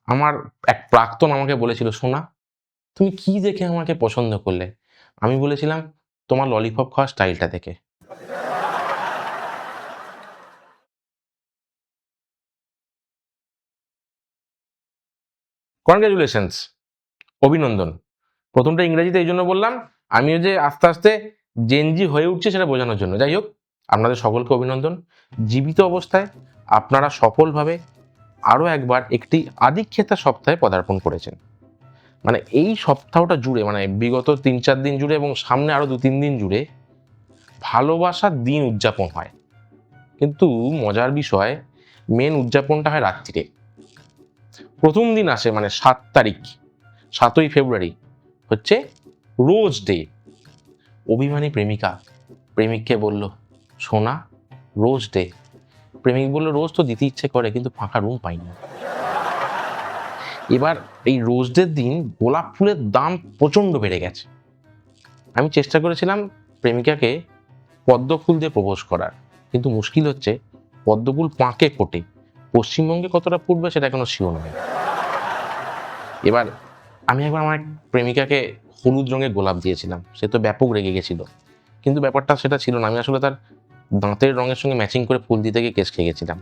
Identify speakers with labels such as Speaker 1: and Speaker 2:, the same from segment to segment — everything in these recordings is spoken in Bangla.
Speaker 1: আমার এক প্রাক্তন আমাকে বলেছিল, সোনা তুমি কি দেখে আমাকে পছন্দ করলে? আমি বলেছিলাম, তোমার ললিপপ খাওয়ার স্টাইলটা দেখে। কনগ্রাচুলেশনস, অভিনন্দন। প্রথমটা ইংরেজিতে এই জন্য বললাম, আমিও যে আস্তে আস্তে জেনজি হয়ে উঠছে সেটা বোঝানোর জন্য। যাই হোক, আপনাদের সকলকে অভিনন্দন। জীবিত অবস্থায় আপনারা সফলভাবে আরও একবার একটি আদিক্ষেতা সপ্তাহে পদার্পণ করেছেন। মানে এই সপ্তাহটা জুড়ে, মানে বিগত 3-4 দিন জুড়ে এবং সামনে আরও 2-3 দিন জুড়ে ভালোবাসার দিন উদযাপন হয়। কিন্তু মজার বিষয়, মেন উদযাপনটা হয় রাত্রিরে। প্রথম দিন আসে মানে 7 তারিখ, 7ই ফেব্রুয়ারি হচ্ছে রোজ ডে। অভিমানী প্রেমিকা প্রেমিককে বলল, সোনা রোজ ডে। প্রেমিক বলল, রোজ তো দিতে ইচ্ছে করে কিন্তু ফাঁকা রুম পাই না। এবার এই রোজ ডের দিন গোলাপ ফুলের দাম প্রচণ্ড বেড়ে গেছে। আমি চেষ্টা করেছিলাম প্রেমিকাকে পদ্ম ফুল দিয়ে প্রপোজ করার, কিন্তু মুশকিল হচ্ছে পদ্ম ফুল পাঁকে ফোটে, পশ্চিমবঙ্গে কতটা ফুটবে সেটা এখনো শিওর নয়। এবার আমি একবার আমার এক প্রেমিকাকে হলুদ রঙের গোলাপ দিয়েছিলাম, সে তো ব্যাপক রেগে গেছিল। কিন্তু ব্যাপারটা সেটা ছিল না, আমি আসলে তার দাঁতের রঙের সঙ্গে ম্যাচিং করে ফুল দিতে গিয়ে কেস খেয়ে গেছিলাম।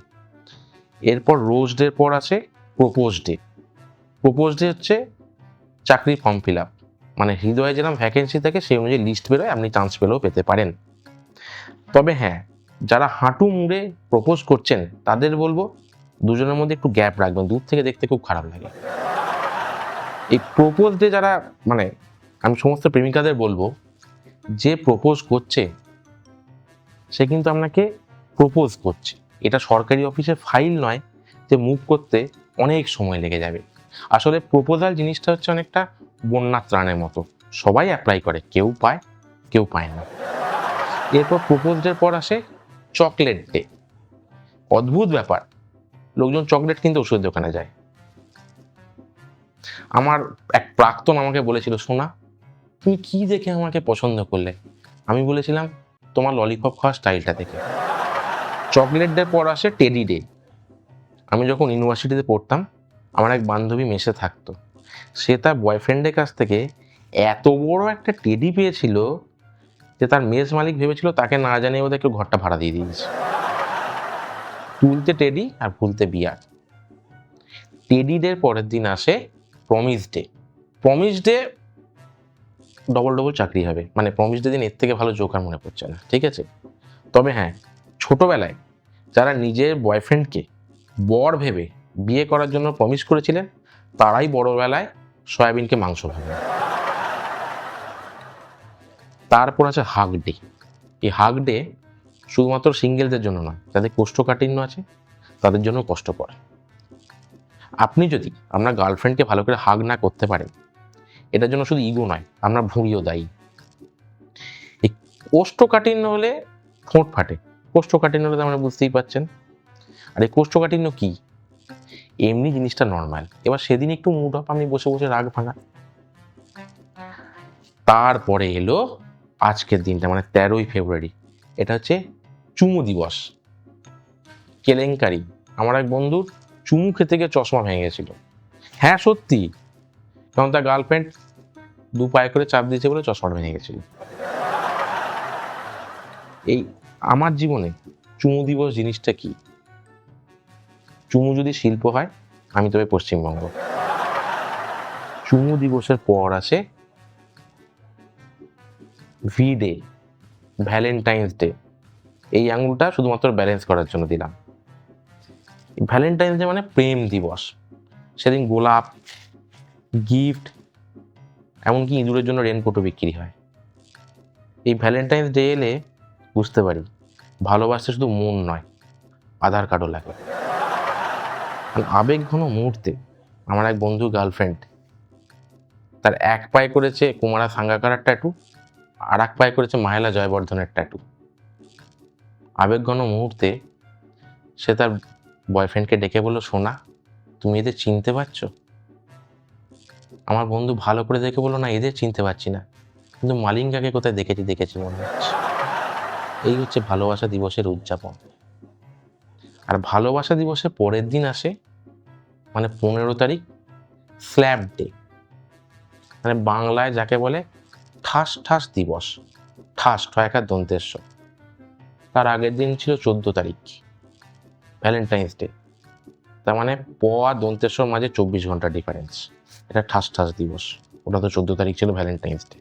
Speaker 1: এরপর রোজ ডের পর আছে প্রপোজ ডে। প্রপোজ ডে হচ্ছে চাকরির ফর্ম ফিল আপ, মানে হৃদয়ে যেরকম ভ্যাকেন্সি থাকে সেই অনুযায়ী লিস্ট বেরোয়, আপনি চান্স পেলেও পেতে পারেন। তবে হ্যাঁ, যারা হাঁটু মুড়ে প্রপোজ করছেন তাদের বলবো দুজনের মধ্যে একটু গ্যাপ রাখবেন, দূর থেকে দেখতে খুব খারাপ লাগে। এই প্রপোজ ডে যারা, মানে আমি সমস্ত প্রেমিকাদের বলবো, যে প্রপোজ করছে সে কিন্তু আপনাকে প্রপোজ করছে। এটা সরকারি অফিসের ফাইল নয় যে মুভ করতে অনেক সময় লেগে যাবে। আসলে প্রপোজাল জিনিসটা হচ্ছে অনেকটা বন্যা ত্রাণের মতো, সবাই অ্যাপ্লাই করে, কেউ পায় কেউ পায় না। এরপর প্রপোজ ডের পর আসে চকলেট ডে। অদ্ভুত ব্যাপার, লোকজন চকলেট কিনতে ওষুধের দোকানে যায়। আমার এক প্রাক্তন আমাকে বলেছিল, সোনা তুমি কি দেখে আমাকে পছন্দ করলে? আমি বলেছিলাম, তোমার ললিপপ খাওয়ার স্টাইলটা দেখে। চকলেট ডে পর আসে টেডি ডে। আমি যখন ইউনিভার্সিটিতে পড়তাম, আমার এক বান্ধবী মেসে থাকতো। সে তার বয়ফ্রেন্ডের কাছ থেকে এত বড় একটা টেডি পেয়েছিল যে তার মেস মালিক ভেবেছিল তাকে না জানিয়ে ওদের কেউ ঘরটা ভাড়া দিয়ে দিয়েছে। তুলতে টেডি আর ভুলতে বিয়ার। টেডি ডের পরের দিন আসে promise day. Promise day double double চাকরি হবে, মানে প্রমিস ডে দিন এর থেকে ভালো জোক আর মনে পড়ছে না, ঠিক আছে? তবে হ্যাঁ, ছোটবেলায় যারা নিজের বয়ফ্রেন্ডকে বর ভেবে বিয়ে করার জন্য প্রমিস করেছিলেন তারাই বড়বেলায় সয়াবিনকে মাংস ভাবে। তারপর আছে হাগ ডে। এই হাগ ডে শুধুমাত্র সিঙ্গেলদের জন্য নয়, যাদের কোষ্ঠকাঠিন্য আছে তাদের জন্য কষ্টকর। আপনি যদি আপনার গার্লফ্রেন্ডকে ভালো করে হাগ না করতে পারেন, এটার জন্য শুধু ইগো নয়, আমরা ভুঁড়িও দায়ী। এই কোষ্ঠকাঠিন্য হলে ঠোঁট ফাটে, কোষ্ঠকাঠিন্য হলে আমরা বুঝতেই পারছেন। আর এই কোষ্ঠকাঠিন্য কি? এমনি জিনিসটা নর্মাল, এবার সেদিন একটু মুড অফ, আপনি বসে বসে রাগ ভাঙা। তারপরে এলো আজকের দিনটা, মানে 13ই ফেব্রুয়ারি। এটা হচ্ছে চুমু দিবস। কেলেঙ্কারি, আমার এক বন্ধুর চুমু খেতে গিয়ে চশমা ভেঙে গেছিল। হ্যাঁ সত্যি, কারণ তার গার্লফ্রেন্ড 2 পায়ে করে চাপ দিয়েছে বলে চশমাটা ভেঙে গেছিল। এই আমার জীবনে চুমু দিবস জিনিসটা কি? চুমু যদি শিল্প হয়, আমি তবে পশ্চিমবঙ্গ। চুমু দিবসের পর আসে ভি ডে, ভ্যালেন্টাইন্স ডে। এই আঙুলটা শুধুমাত্র ব্যালেন্স করার জন্য দিলাম। ভ্যালেন্টাইন্স ডে মানে প্রেম দিবস। সেদিন গোলাপ, গিফট, এমনকি ইঁদুরের জন্য রেনকোটও বিক্রি হয়। এই ভ্যালেন্টাইন্স ডে এলে বুঝতে পারি ভালোবাসতে শুধু মন নয়, আধার কার্ডও লাগে। আবেগ ঘন মুহূর্তে আমার এক বন্ধু গার্লফ্রেন্ড তার এক পায়ে করেছে কুমারা সাঙ্গাকারার ট্যাটু, আর এক পায়ে করেছে মাহেলা জয়বর্ধনের ট্যাটু। আবেগ ঘন মুহূর্তে সে তার বয়ফ্রেন্ডকে ডেকে বলল, সোনা তুমি এদের চিনতে পারছো? আমার বন্ধু ভালো করে দেখে বললো, না এদের চিনতে পারছি না, কিন্তু মালিঙ্গাকে কোথায় দেখেছি মনে হচ্ছে। এই হচ্ছে ভালোবাসা দিবসের উদযাপন। আর ভালোবাসা দিবসের পরের দিন আসে, মানে 15 তারিখ স্ল্যাব ডে, মানে বাংলায় যাকে বলে ঠাস ঠাস দিবস। ঠাস ঠয়কার দন্তেশ্ব। তার আগের দিন ছিল 14 তারিখ, ভ্যালেন্টাইন্স ডে। তার মানে প আর দন্তেশ্বর মাঝে 24 ঘন্টা ডিফারেন্স। এটা ঠাস ঠাস দিবস। ওটা তো 14 তারিখ ছিল ভ্যালেন্টাইন্স ডে।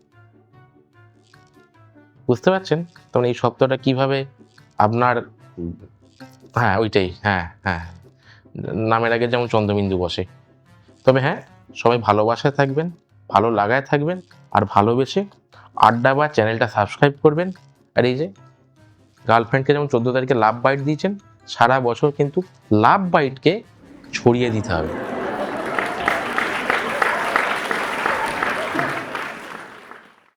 Speaker 1: বুঝতে পারছেন? তখন এই সপ্তাহটা কিভাবে আপনার হ্যাঁ ওইটাই, হ্যাঁ হ্যাঁ, নামের আগে যেমন চন্দ্রবিন্দু বসে। তবে হ্যাঁ, সবাই ভালোবাসায় থাকবেন, ভালো লাগায় থাকবেন, আর ভালোবেসে আড্ডা বা চ্যানেলটা সাবস্ক্রাইব করবেন। আর এই যে গার্লফ্রেন্ডকে যেমন 14 তারিখে লাভ বাইট দিয়েছেন, সারা বছর কিন্তু লাভ বাইটকে ছড়িয়ে দিতে হবে।